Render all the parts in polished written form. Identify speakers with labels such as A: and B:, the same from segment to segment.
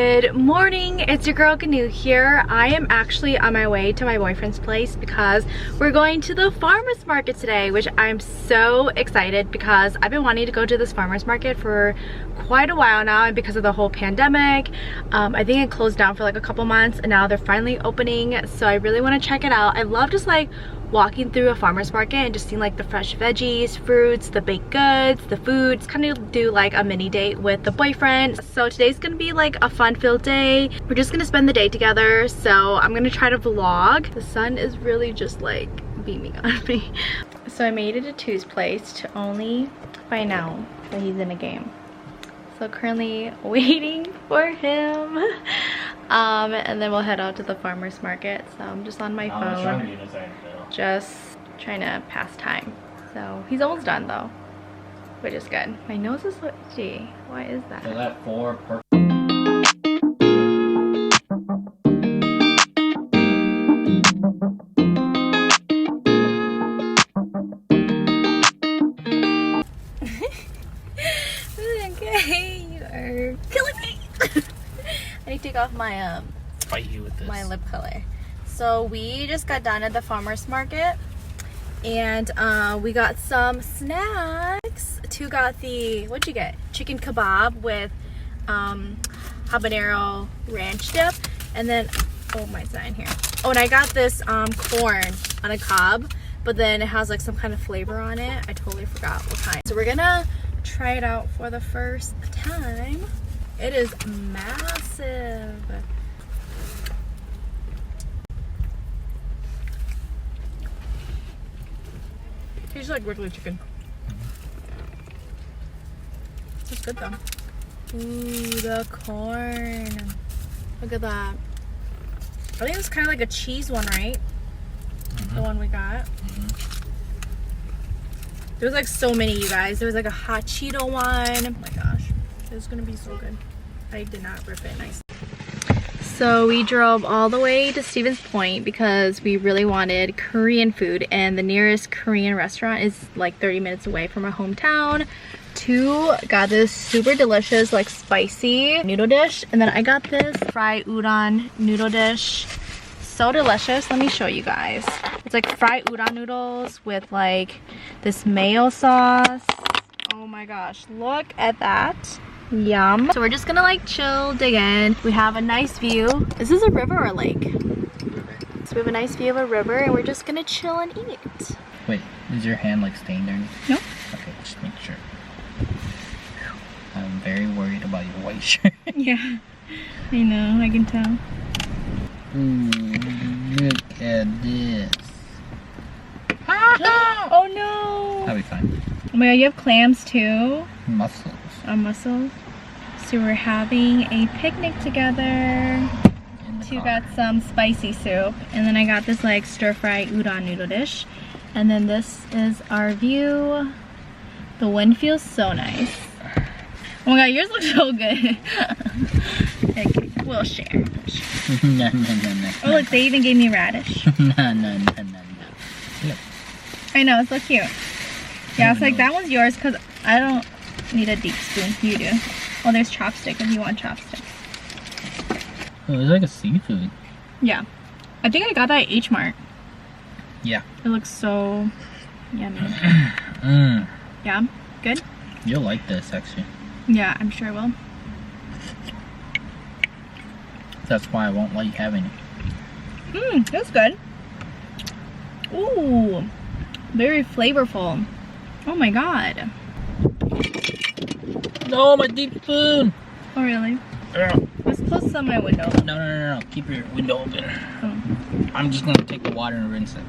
A: Good morning, it's your girl Gaonou here. I am actually on my way to my boyfriend's place because we're going to the farmer's market today, which I'm so excited because I've been wanting to go to this farmer's market for quite a while now, and because of the whole pandemic, I think it closed down for like a couple months and now they're finally opening, so I really want to check it out. I love just like walking through a farmer's market and just seeing like the fresh veggies, fruits, the baked goods, the foods, kind of do like a mini date with the boyfriend. So today's gonna be like a fun-filled day. We're just gonna spend the day together, so I'm gonna try to vlog. The sun is really just like beaming on me. So I made it to Tu's place to only find out that he's in a game. So currently waiting for him. And then we'll head out to the farmer's market. So I'm just on my phone, just trying to pass time. So he's almost done though, which is good. My nose is so itchy. Why is that?
B: So that four per
A: Okay, you are killing me. I need to take off my
B: fight you with this.
A: my lip color. So we just got done at the farmer's market and we got some snacks. Tu got the, what'd you get? Chicken kebab with habanero ranch dip, and then, oh, my sign here. Oh, and I got this corn on a cob, but then it has like some kind of flavor on it. I totally forgot what kind. So we're gonna try it out for the first time. It is massive. Tastes like regular chicken. It's good though. Ooh, the corn. Look at that. I think it's kind of like a cheese one, right? The one we got. There's like so many, you guys. There was like a hot Cheeto one. Oh my gosh. It was gonna be so good. I did not rip it nice. So we drove all the way to Stevens Point because we really wanted Korean food, and the nearest Korean restaurant is like 30 minutes away from our hometown. Tu got this super delicious like spicy noodle dish, and then I got this fried udon noodle dish. So delicious. Let me show you guys. It's like fried udon noodles with like this mayo sauce. Oh my gosh, look at that. Yum. So we're just gonna like chill, dig in. We have a nice view. Is this a river or a lake? So we have a nice view of a river and we're just gonna chill and eat.
B: Wait, is your hand like stained or anything?
A: No.
B: Okay, just make sure. I'm very worried about your white shirt.
A: Yeah, I know, I can tell.
B: Ooh, look at this.
A: Oh no!
B: That'll be fine.
A: Oh my god, you have clams too?
B: Mussels.
A: Mussels. So we're having a picnic together. Tu got some spicy soup, and then I got this like stir-fried udon noodle dish, and then this is our view. The wind feels so nice. Oh my god, yours looks so good. Okay, we'll share.
B: No.
A: Oh look, they even gave me radish.
B: No. Look.
A: I know, it's so cute. Yeah, it's like that one's yours because I don't need a deep spoon. You do. Oh, there's chopstick if you want chopsticks.
B: Oh, it's like a seafood.
A: Yeah. I think I got that at H Mart.
B: Yeah.
A: It looks so yummy. Yeah? Good?
B: You'll like this actually.
A: Yeah, I'm sure I will.
B: That's why I won't like having it.
A: That's good. Ooh. Very flavorful. Oh my god.
B: No, my deep spoon!
A: Oh really? Let's close some of my window.
B: No. Keep your window open.
A: Oh.
B: I'm just gonna take the water and rinse it.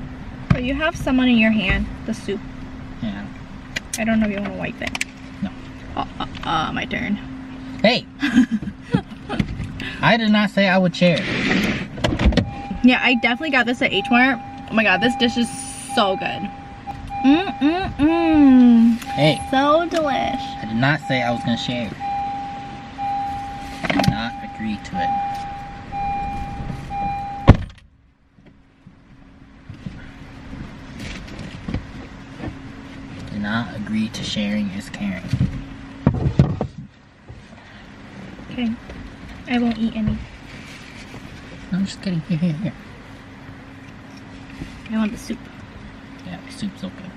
A: But you have someone in your hand, the soup.
B: Yeah.
A: I don't know if you want to wipe it.
B: No.
A: My turn.
B: Hey! I did not say I would share.
A: Yeah, I definitely got this at H Mart. Oh my god, this dish is so good.
B: Hey.
A: So delish.
B: I did not say I was gonna share. I did not agree to it. Did not agree to sharing is caring.
A: Okay. I won't eat any.
B: No, I'm just kidding. Here.
A: I want the soup.
B: Yeah, the soup's okay.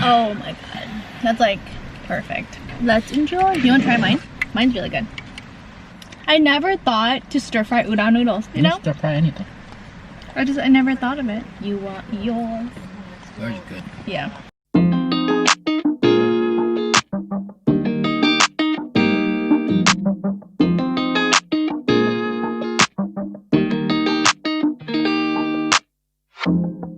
A: Oh my god. That's like perfect. Let's enjoy. Do you want to try mine? Mine's really good. I never thought to stir fry udon noodles, you know?
B: Stir fry anything.
A: I never thought of it. You want yours?
B: Very good.
A: Yeah.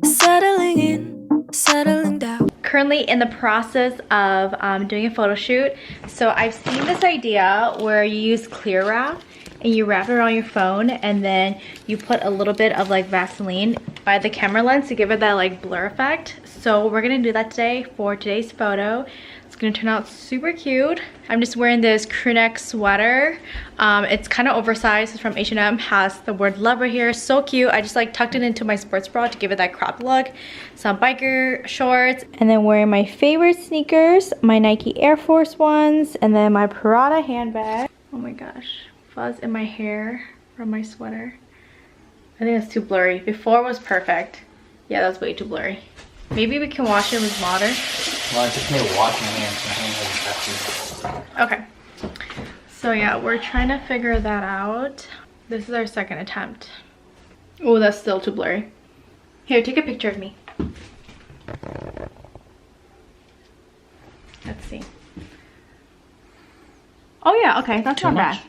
C: Settling in, settling down.
A: Currently in the process of doing a photo shoot. So I've seen this idea where you use clear wrap and you wrap it around your phone and then you put a little bit of like Vaseline by the camera lens to give it that like blur effect. So we're gonna do that today for today's photo. It's gonna turn out super cute. I'm just wearing this crew neck sweater. It's kind of oversized. It's from H&M, has the word love right here. So cute. I just like tucked it into my sports bra to give it that crop look. Some biker shorts, and then wearing my favorite sneakers, my Nike Air Force Ones, and then my Prada handbag. Oh my gosh, fuzz in my hair from my sweater. I think it's too blurry. Before was perfect. Yeah, that's way too blurry. Maybe we can wash it with water.
B: Well, I just made a washing hand, so my hand doesn't touch it.
A: Okay. So yeah, we're trying to figure that out. This is our second attempt. Oh, that's still too blurry. Here, take a picture of me. Let's see. Oh yeah, okay, that's not bad.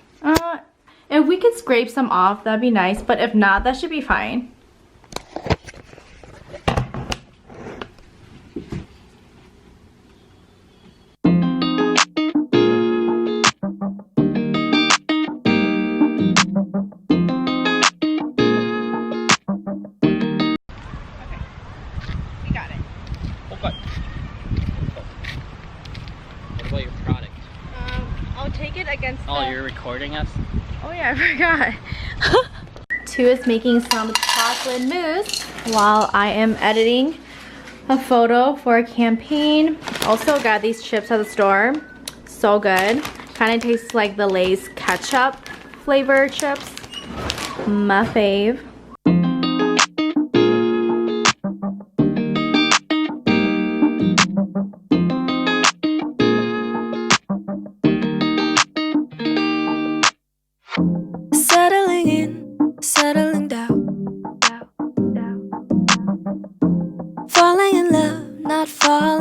A: If we could scrape some off, that'd be nice. But if not, that should be fine.
B: What about your product?
A: I'll take it against
B: Oh, you're recording us?
A: Oh yeah, I forgot. Two is making some chocolate mousse while I am editing a photo for a campaign. Also got these chips at the store. So good. Kind of tastes like the Lay's ketchup flavor chips. My fave.
C: Settling in, settling down. Falling in love, not falling